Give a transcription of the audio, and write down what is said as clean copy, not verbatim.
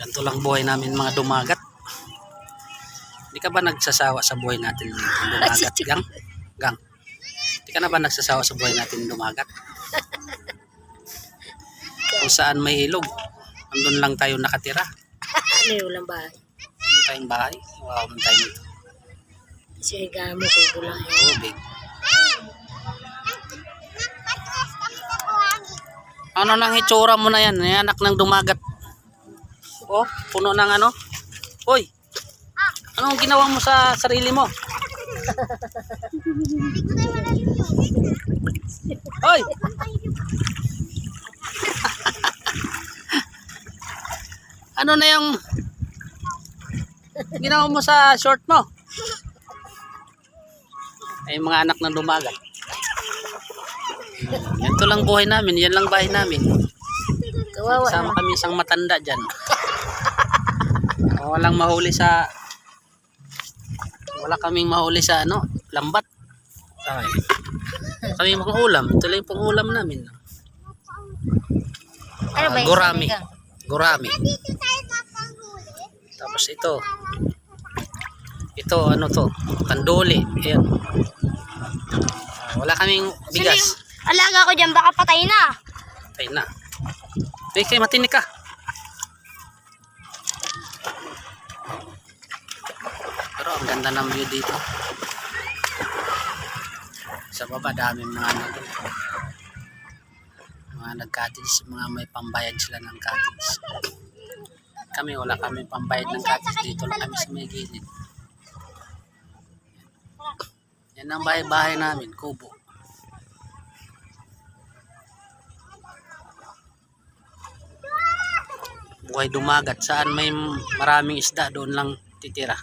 Ganito lang buhay namin mga dumagat. Hindi ka ba nagsasawa sa buhay natin dumagat, Gang? Gang. Hindi ka na ba nagsasawa sa buhay natin dumagat? Kung saan may ilog, andun lang tayo nakatira. Ano yung ulang bahay? Andun tayong bahay. Wow, andun tayo dito. Kasi higaan mo kung bulang yan. Tubig. Ano nang itsura mo na yan? Anak ng dumagat. Oh, puno ng ano? Hoy! Anong ginawa mo sa sarili mo? Hoy! Ano na yung ginawa mo sa short mo? Ay mga anak ng dumagat. Ganito lang buhay namin, yan lang bahay namin. Kawawa Sama na. kami isang matanda dyan. Walang mahuli sa wala kaming mahuli sa ano, lambat. Ay. Kami mga ulam, ito lang yung pang ulam namin. Ano ba yung Gurami. sinigang? Gurami. Tapos ito. Ito ano to? Kanduli. Ayan. Wala kaming bigas. Alaga ko dyan, baka patay na. Ay na. Ay kay matinik ka. Pero ang ganda ng view dito. Sa baba dami mga ano doon. Mga nag-cottage, mga may pambayad sila ng cottage. Kami wala kami pambayad ng cottage, dito lang kami sa may gilid. Yan ang bahay-bahay namin, kubo. Buhay dumagat, saan may maraming isda doon lang titira.